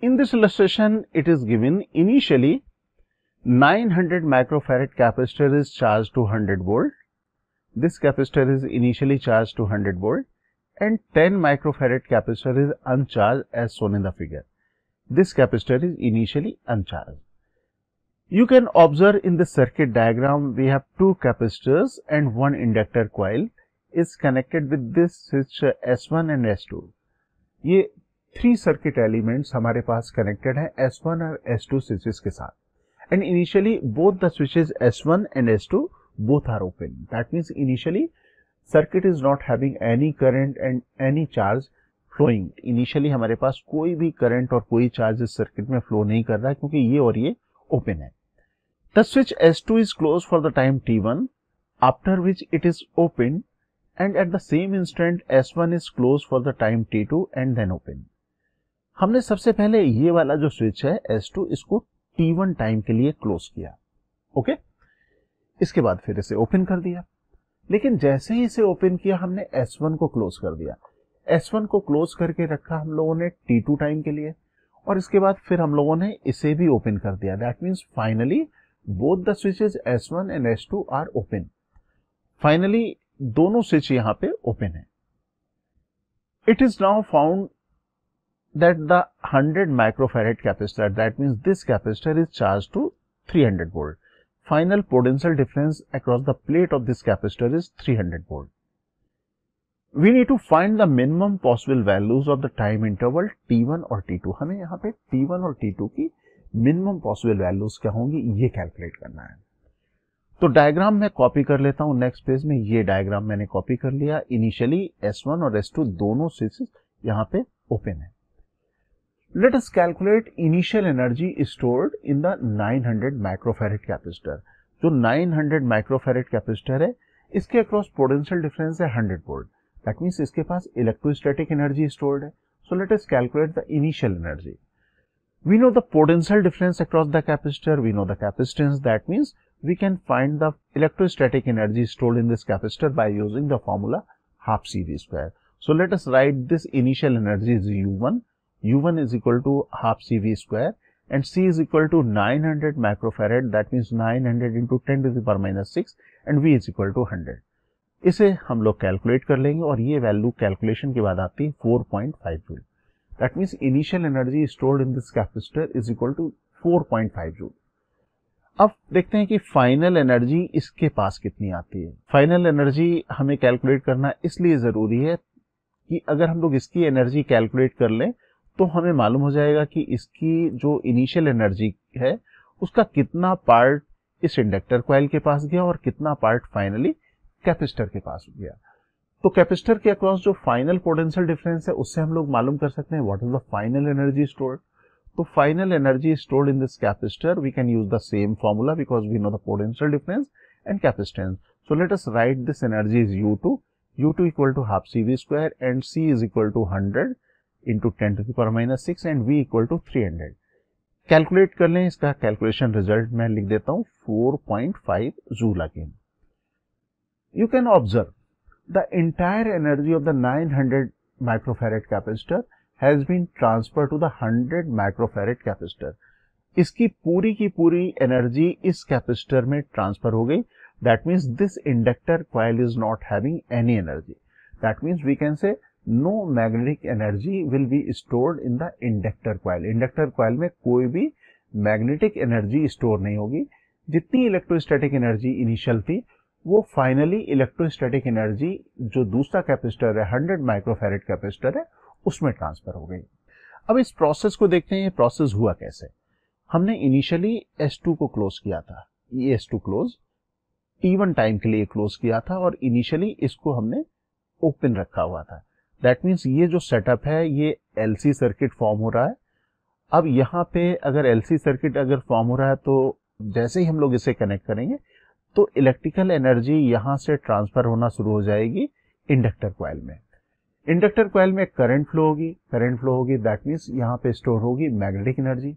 In this illustration, it is given initially 900 microfarad capacitor is charged to 100 volt. This capacitor is initially charged to 100 volt and 10 microfarad capacitor is uncharged as shown in the figure. This capacitor is initially uncharged. You can observe in the circuit diagram we have two capacitors and one inductor coil is connected with this switch S1 and S2. ये 3 circuit elements हमारे पास connected है S1 और S2 switches के साथ. And initially both the switches S1 and S2 both are open. That means initially circuit is not having any current and any charge flowing. Initially हमारे पास कोई भी current और कोई charge इस circuit में flow नहीं कर रहा है क्योंकि ये और ये open है. The switch S2 is closed for the time t1, after which it is opened, and at the same instant S1 is closed for the time t2 and then open. हमने सबसे पहले ये वाला जो स्विच है S2 इसको t1 time के लिए क्लोज किया. ओके, इसके बाद फिर इसे ओपन कर दिया. लेकिन जैसे ही इसे ओपन किया हमने S1 को क्लोज कर दिया. S1 को क्लोज करके रखा हम लोगों ने t2 टाइम के लिए और इसके बाद फिर हम लोगों ने इसे भी ओपन कर दिया. That means finally both the switches S1 and S2 are open. Finally, दोनों स्विच यहाँ पे ओपन है. It is now found that the 100 microfarad capacitor, that means this capacitor is charged to 300 volt. Final potential difference across the plate of this capacitor is 300 volt. We need to find the minimum possible values of the time interval T1 और T2. हमें यहाँ पे T1 और T2 की minimum possible values क्या होंगी ये calculate करना है. तो डायग्राम मैं कॉपी कर लेता हूं नेक्स्ट पेज में. ये डायग्राम मैंने कॉपी कर लिया. इनिशियली S1 और S2 दोनों स्विचेस यहां पे ओपन है. Let us calculate initial energy stored in the 900 microfarad capacitor. जो 900 माइक्रोफैरेड कैपेसिटर है इसके अक्रॉस पोटेंशियल डिफरेंस है 100 वोल्ट. दैट मींस इसके पास इलेक्ट्रोस्टैटिक एनर्जी स्टोर्ड है. सो let us calculate the initial energy. We know the potential difference across the capacitor, we know the capacitance. That means we can find the electrostatic energy stored in this capacitor by using the formula half CV square. So let us write this initial energy is U1. U1 is equal to half CV square and C is equal to 900 microfarad. That means 900 into 10 to the power minus 6 and V is equal to 100. इसे हम लोग calculate कर लेंगे और ये value calculation के बाद आती है 4.5 joule. That means initial energy stored in this capacitor is equal to 4.5 joule. अब देखते हैं कि फाइनल एनर्जी इसके पास कितनी आती है. फाइनल एनर्जी हमें कैलकुलेट करना इसलिए जरूरी है कि अगर हम लोग इसकी एनर्जी कैलकुलेट कर लें तो हमें मालूम हो जाएगा कि इसकी जो इनिशियल एनर्जी है उसका कितना पार्ट इस इंडक्टर कॉइल के पास गया और कितना पार्ट फाइनली कैपेसिटर के पास गया. तो कैपेसिटर के अक्रॉस जो फाइनल पोटेंशियल डिफरेंस है उससे हम लोग मालूम कर सकते हैं what is the final energy stored. तो final energy stored in this capacitor we can use the same formula because we know the potential difference and capacitance. So let us write this energy is U2 equal to half CV square and C is equal to 100 into 10 to the power minus 6 and V equal to 300. Calculate कर लें. इसका calculation result मैं लिख देता हूं 4.5 joule again. You can observe the entire energy of the 900 microfarad capacitor has been transferred to the 100 microfarad capacitor. इसकी पूरी की पूरी एनर्जी इस कैपेसिटर में ट्रांसफर हो गई. That means this inductor coil is not having any energy. That means we can say no magnetic energy will be stored in the inductor coil. Inductor coil में कोई भी मैग्नेटिक एनर्जी स्टोर नहीं होगी. जितनी electrostatic energy initial थी वो finally electrostatic energy जो दूसरा कैपेसिटर है 100 माइक्रोफैरेड कैपेसिटर है उसमें ट्रांसफर हो गई. अब इस प्रोसेस को देखते हैं ये प्रोसेस हुआ कैसे. हमने इनिशियली S2 को क्लोज किया था. ये S2 क्लोज T1 टाइम के लिए क्लोज किया था और इनिशियली इसको हमने ओपन रखा हुआ था. दैट मीन्स ये जो सेटअप है ये LC सर्किट फॉर्म हो रहा है. अब यहाँ पे अगर LC सर्किट अगर फॉर्म हो रहा है तो जैसे ही हम लोग इसे कनेक्ट करेंगे तो इलेक्ट्रिकल एनर्जी यहां से ट्रांसफर होना शुरू हो जाएगी इंडक्टर कॉइल में. इंडक्टर कॉइल में करंट फ्लो होगी. दैट मीन्स यहाँ पे स्टोर होगी मैग्नेटिक एनर्जी.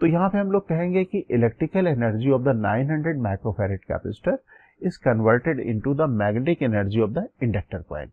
तो यहाँ पे हम लोग कहेंगे कि electrical energy of the 900 microfarad capacitor is converted into the magnetic energy of the inductor coil.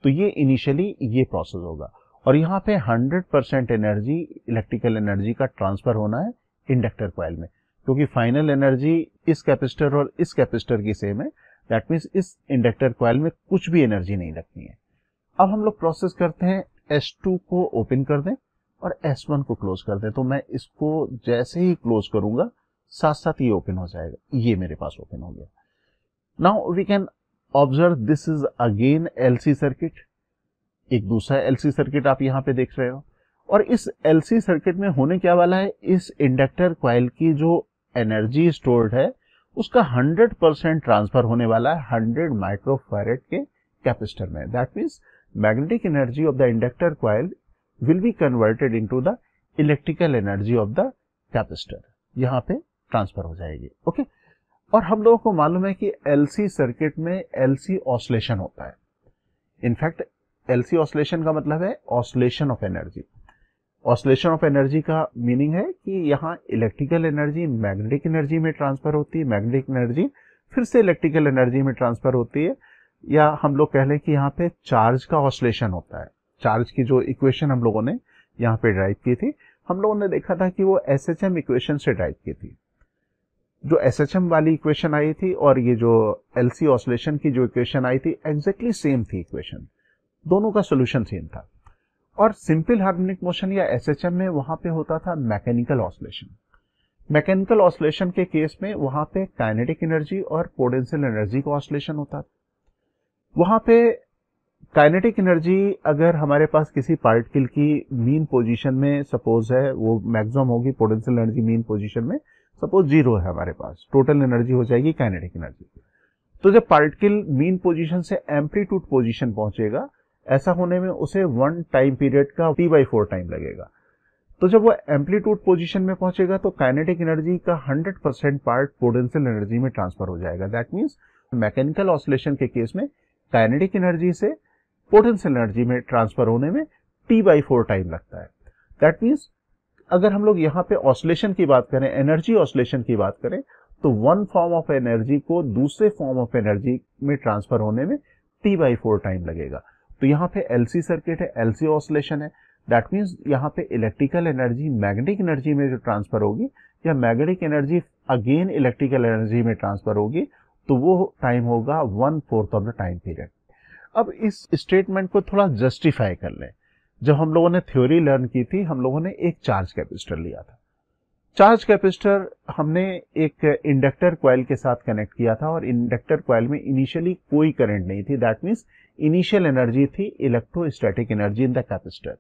तो ये इनिशियली ये प्रोसेस होगा और यहाँ पे 100% एनर्जी, इलेक्ट्रिकल एनर्जी का ट्रांसफर होना है इंडक्टर कॉइल में, क्योंकि फाइनल एनर्जी इस कैपेसिटर और इस कैपेसिटर की सेम है। दैट मीन्स इस इंडक्टर कॉइल में कुछ भी एनर्जी नहीं रखनी है। अब हम लोग प्रोसेस करते हैं, S2 को ओपन कर दें और S1 को क्लोज कर दें। तो मैं इसको जैसे ही क्लोज करूंगा साथ साथ ये ओपन हो जाएगा, ये मेरे पास ओपन हो गया। Now we can observe this is again LC circuit, एक दूसरा LC सर्किट आप यहाँ पे देख रहे हो। और इस LC सर्किट में होने क्या वाला है, इस इंडक्टर कॉइल की जो एनर्जी स्टोर्ड है उसका 100% ट्रांसफर होने वाला है 100 माइक्रोफैरेड के कैपेसिटर में। That means magnetic energy of the inductor coil will be converted into the electrical energy of the capacitor, यहाँ पे ट्रांसफर हो जाएगी। ओके और हम लोगों को मालूम है कि LC सर्किट में LC ऑसिलेशन होता है। इनफैक्ट LC ऑसिलेशन का मतलब है oscillation of energy. Oscillation of energy का मीनिंग है कि यहाँ इलेक्ट्रिकल एनर्जी मैग्नेटिक एनर्जी में ट्रांसफर होती है, मैग्नेटिक एनर्जी फिर से इलेक्ट्रिकल एनर्जी में ट्रांसफर होती है, या हम लोग कह लें कि यहाँ पे चार्ज का ऑसिलेशन होता है। चार्ज की जो इक्वेशन हम लोगों ने यहाँ पे ड्राइव की थी, हम लोगों ने देखा था कि वो SHM इक्वेशन से ड्राइव की थी। जो SHM वाली इक्वेशन आई थी और ये जो LC ऑसिलेशन की जो इक्वेशन आई थी एग्जैक्टली सेम थी इक्वेशन, दोनों का सोल्यूशन सेम था। और सिंपल हार्मोनिक मोशन या SHM में वहां पे होता था मैकेनिकल ऑसिलेशन। मैकेनिकल ऑसिलेशन के केस में वहां पे काइनेटिक एनर्जी और पोटेंशियल एनर्जी का ऑसिलेशन होता था। वहां पे काइनेटिक एनर्जी अगर हमारे पास किसी पार्टिकल की मीन पोजीशन में सपोज है वो मैक्सिमम होगी, पोटेंशियल एनर्जी मीन पोजीशन में सपोज 0 है हमारे पास, टोटल एनर्जी हो जाएगी काइनेटिक एनर्जी। तो जब पार्टिकल मीन पोजीशन से एम्पलीट्यूड पोजीशन पहुंचेगा, ऐसा होने में उसे 1 टाइम पीरियड का T/4 टाइम लगेगा। तो जब वो एम्पलीट्यूड पोजीशन में पहुंचेगा तो काइनेटिक एनर्जी का 100% पार्ट पोटेंशियल एनर्जी में ट्रांसफर हो जाएगा। दैट मीन्स मैकेनिकल ऑसिलेशन के केस में काइनेटिक एनर्जी से पोटेंशियल एनर्जी में ट्रांसफर होने में T/4 टाइम लगता है। दैट मीन्स अगर हम लोग यहाँ पे ऑसिलेशन की बात करें, एनर्जी ऑसिलेशन की बात करें, तो वन फॉर्म ऑफ एनर्जी को दूसरे फॉर्म ऑफ एनर्जी में ट्रांसफर होने में T/4 टाइम लगेगा। तो यहाँ पे LC सर्किट है, LC ऑसिलेशन है। दैट मीन्स यहाँ पे इलेक्ट्रिकल एनर्जी मैग्नेटिक एनर्जी में जो ट्रांसफर होगी या magnetic energy again electrical energy में ट्रांसफर होगी, तो वो टाइम होगा 1/4 ऑफ द टाइम पीरियड। अब इस स्टेटमेंट को थोड़ा जस्टिफाई कर लें। जब हम लोगों ने थ्योरी लर्न की थी, हम लोगों ने एक चार्ज कैपेसिटर लिया था। चार्ज कैपेसिटर हमने एक इंडक्टर कॉइल के साथ कनेक्ट किया था और इंडक्टर कॉइल में इनिशियली कोई करंट नहीं थी। दैट मीन्स इनिशियल एनर्जी थी electrostatic energy in the capacitor.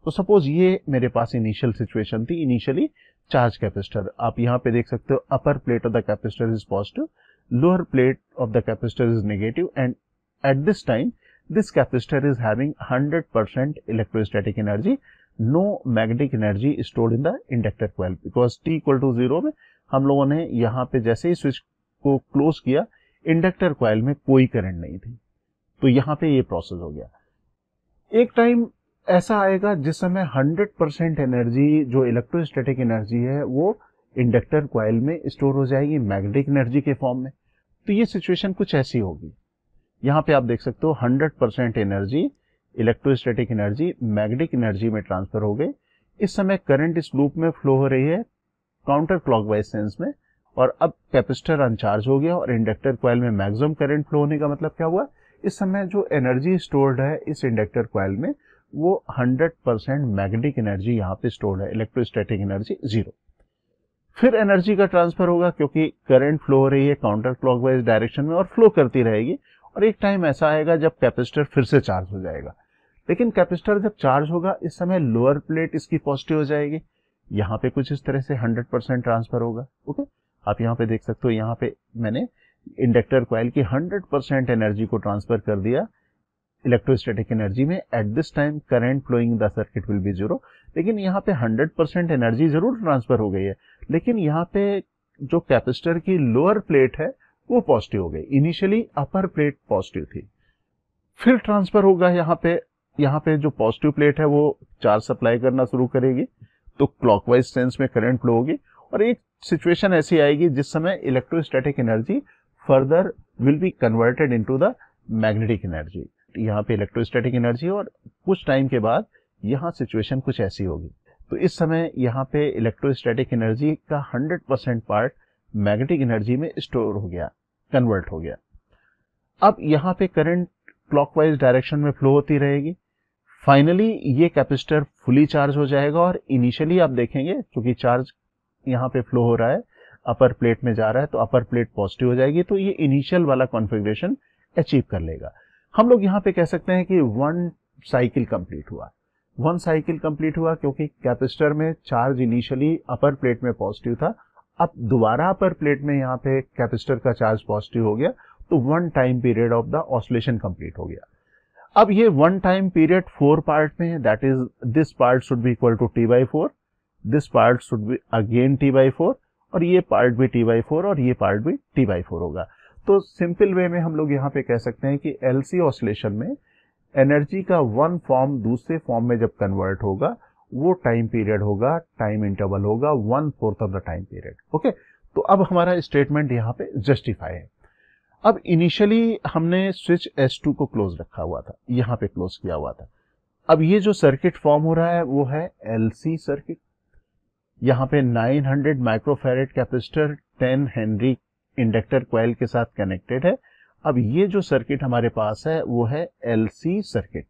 तो सपोज ये मेरे पास इनिशियल सिचुएशन थी, इनिशियली चार्ज कैपेसिटर। आप यहाँ पे देख सकते हो upper plate of the capacitor is positive, lower plate of the capacitor is negative, and at this time this capacitor is having 100% electrostatic energy, no magnetic energy stored in the inductor coil because t equal to 0 में हम लोगों ने यहाँ पे जैसे ही switch को close किया, inductor coil में कोई करंट नहीं थी, तो यहाँ पे ये प्रोसेस हो गया। एक टाइम ऐसा आएगा जिस समय 100% एनर्जी जो इलेक्ट्रोस्टैटिक एनर्जी है वो इंडक्टर कॉइल में स्टोर हो जाएगी मैग्नेटिक एनर्जी के फॉर्म में। तो ये सिचुएशन कुछ ऐसी होगी। यहाँ पे आप देख सकते हो 100% energy electrostatic energy magnetic energy में ट्रांसफर हो गई। इस समय करंट इस लूप में फ्लो हो रही है काउंटर क्लॉकवाइज सेंस में, और अब कैपेसिटर अनचार्ज हो गया और इंडक्टर कॉइल में मैक्सिमम करंट फ्लो होने का मतलब क्या हुआ, इस समय जो एनर्जी स्टोर्ड है इस इंडक्टर कॉइल में वो 100% मैग्नेटिक एनर्जी यहाँ पे स्टोर्ड है, इलेक्ट्रोस्टैटिक एनर्जी 0। फिर एनर्जी का ट्रांसफर होगा क्योंकि करंट फ्लो हो रही है काउंटर क्लॉकवाइज डायरेक्शन में और फ्लो करती रहेगी, और एक टाइम ऐसा आएगा जब कैपेसिटर फिर से चार्ज हो जाएगा। लेकिन कैपेसिटर जब चार्ज होगा इस समय लोअर प्लेट इसकी पॉजिटिव हो जाएगी, यहाँ पे कुछ इस तरह से 100% ट्रांसफर होगा। ओके, आप यहाँ पे देख सकते हो, यहाँ पे मैंने इंडक्टर कॉइल की 100% एनर्जी को ट्रांसफर कर दिया इलेक्ट्रोस्टैटिक एनर्जी में। At this time current flowing the circuit will be 0। लेकिन यहाँ पे 100% एनर्जी जरूर ट्रांसफर हो गई है, लेकिन यहाँ पे जो कैपेसिटर की लोअर प्लेट है वो पॉजिटिव हो गई। इनिशियली अपर प्लेट पॉजिटिव थी, फिर ट्रांसफर होगा यहाँ पे जो पॉजिटिव प्लेट है वो चार्ज सप्लाई करना शुरू करेगी, तो क्लॉकवाइज सेंस में करंट फ्लो होगी, और एक सिचुएशन ऐसी आएगी जिस समय electrostatic energy further will be converted into the magnetic energy. यहाँ पे इलेक्ट्रोस्टैटिक एनर्जी और कुछ टाइम के बाद यहाँ सिचुएशन कुछ ऐसी होगी। तो इस समय यहाँ पे इलेक्ट्रोस्टैटिक एनर्जी का 100% पार्ट मैग्नेटिक एनर्जी में स्टोर हो गया, कन्वर्ट हो गया। अब यहाँ पे करंट क्लॉकवाइज डायरेक्शन में फ्लो होती रहेगी। फाइनली ये कैपेसिटर फुली चार्ज हो जाएगा और इनिशियली आप देखेंगे क्योंकि चार्ज यहाँ पे फ्लो हो रहा है, अपर प्लेट में जा रहा है, तो अपर प्लेट पॉजिटिव हो जाएगी, तो ये इनिशियल वाला कॉन्फ़िगरेशन अचीव कर लेगा। हम लोग यहाँ पे कह सकते हैं कि 1 साइकिल कंप्लीट हुआ। 1 साइकिल कंप्लीट हुआ क्योंकि कैपेसिटर में चार्ज इनिशियली अपर प्लेट में पॉजिटिव था, अब दोबारा अपर प्लेट में यहाँ पे कैपेसिटर का चार्ज पॉजिटिव हो गया, तो 1 time period of the oscillation complete हो गया। अब ये 1 टाइम पीरियड 4 पार्ट में है, that is this part should be equal to T/4, this part should be again T/4 और ये पार्ट भी T/4 और ये पार्ट भी T/4 होगा। तो सिंपल वे में हम लोग यहाँ पे कह सकते हैं कि LC ऑसिलेशन में एनर्जी का 1 फॉर्म दूसरे फॉर्म में जब कन्वर्ट होगा वो टाइम पीरियड होगा, टाइम इंटरवल होगा 1/4 of the time period. Okay, तो अब हमारा स्टेटमेंट यहाँ पे जस्टिफाई है। अब इनिशियली हमने स्विच S2 को क्लोज रखा हुआ था, यहाँ पे क्लोज किया हुआ था। अब ये जो सर्किट फॉर्म हो रहा है वो है LC सर्किट। यहाँ पे 900 microfarad capacitor 10 Henry inductor coil के साथ कनेक्टेड है। अब ये जो सर्किट हमारे पास है वो है LC सर्किट,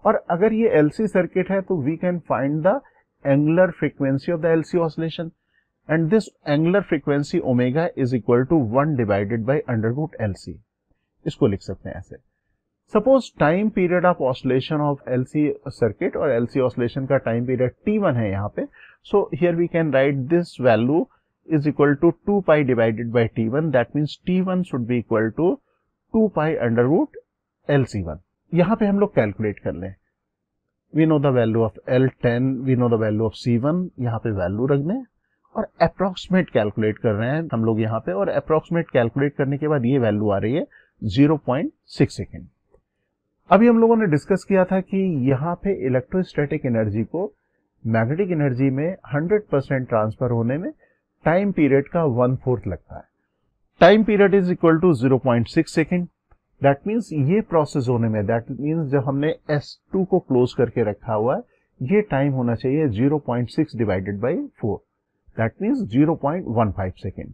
और अगर ये LC सर्किट है तो we can find the angular frequency of the LC oscillation, and this angular frequency omega is equal to 1 divided by under root LC। इसको लिख सकते हैं ऐसे। Suppose time period of oscillation of LC circuit और LC oscillation का time period T1 है यहाँ पे, so here we can write this value is equal to 2 pi divided by T1, that means T1 should be equal to 2 pi under root LC1। यहाँ पे हम लोग calculate कर लें, we know the value of L10, we know the value of C1, यहाँ पे value रख दें और अप्रोक्सीमेट कैलकुलेट कर रहे हैं हम लोग यहाँ पे, और अप्रोक्सीमेट कैलकुलेट करने के बाद ये वैल्यू आ रही है 0.6 सेकेंड। अभी हम लोगों ने डिस्कस किया था कि यहाँ पे इलेक्ट्रोस्टैटिक एनर्जी को मैग्नेटिक एनर्जी में 100% ट्रांसफर होने में टाइम पीरियड का 1/4 लगता है। Time period is equal to 0.6 second. That means ये प्रोसेस होने में, दैट मीन्स जब हमने S2 को क्लोज करके रखा हुआ है, ये टाइम होना चाहिए 0.6 divided by 4, that means 0.15 second.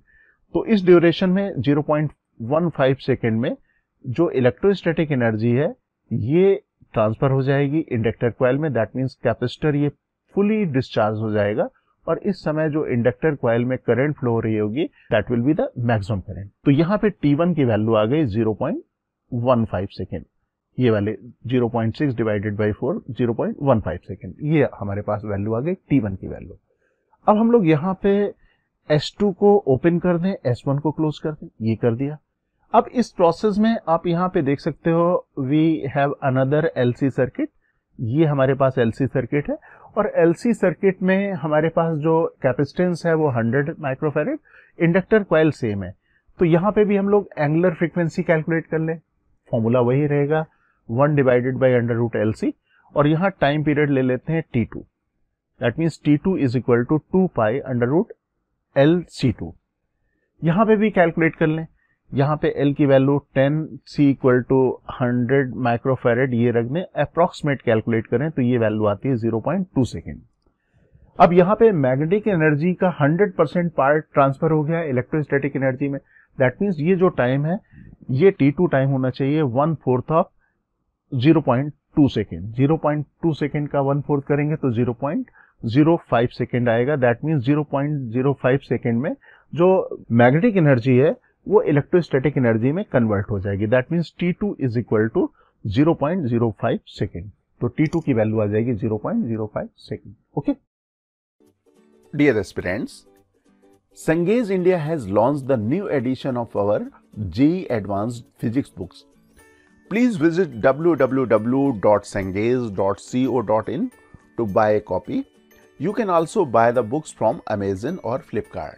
तो इस ड्यूरेशन में 0.15 सेकेंड में जो इलेक्ट्रोस्टैटिक एनर्जी है ये ट्रांसफर हो जाएगी इंडक्टर कॉइल में, दैट मीन्स कैपेसिटर ये फुली डिस्चार्ज हो जाएगा और इस समय जो इंडक्टर कॉइल में करंट फ्लो हो रही होगी that will be the maximum current. तो यहाँ पे T1 की वैल्यू आ गई 0.15 सेकेंड, ये वाले 0.6 डिवाइडेड बाई 4 0.15 सेकेंड, ये हमारे पास वैल्यू आ गई T1 की वैल्यू। अब हम लोग यहाँ पे S2 को ओपन कर दें, S1 को क्लोज कर दें, ये कर दिया। अब इस प्रोसेस में आप यहाँ पे देख सकते हो we have another LC circuit, ये हमारे पास LC सर्किट है और LC सर्किट में हमारे पास जो कैपेसिटेंस है वो 100 माइक्रोफैरेड, इंडक्टर कॉइल सेम है। तो यहाँ पे भी हम लोग एंगुलर फ्रीक्वेंसी कैलकुलेट कर लें, फॉर्मूला वही रहेगा 1 divided by under root LC, और यहाँ टाइम पीरियड ले लेते हैं T2, that means T2 is equal to 2 pi under root LC2। यहाँ पे भी कैलकुलेट कर लें, यहाँ पे L की value 10, C equal to 100 microfarad ये रख दें, अप्रॉक्सीमेट कैलकुलेट करें तो ये वैल्यू आती है 0.2 सेकेंड। अब यहाँ पे मैग्नेटिक एनर्जी का 100% पार्ट ट्रांसफर हो गया इलेक्ट्रोस्टैटिक एनर्जी में, दैट मीन्स ये जो टाइम है ये T2 टाइम होना चाहिए 1/4 ऑफ 0.2 सेकेंड। 0.2 सेकेंड का 1/4 करेंगे तो 0.05 सेकेंड आएगा, दैट मीन्स 0.05 सेकेंड में जो मैग्नेटिक एनर्जी है वो इलेक्ट्रोस्टैटिक एनर्जी में कन्वर्ट हो जाएगी, that means T2 is equal to 0.05 second. तो T2 की वैल्यू आ जाएगी 0.05 second. Okay dear aspirants, Cengage India has launched the new edition of our JEE Advanced Physics books. Please visit www.cengage.co.in to buy a copy. You can also buy the books from Amazon or Flipkart.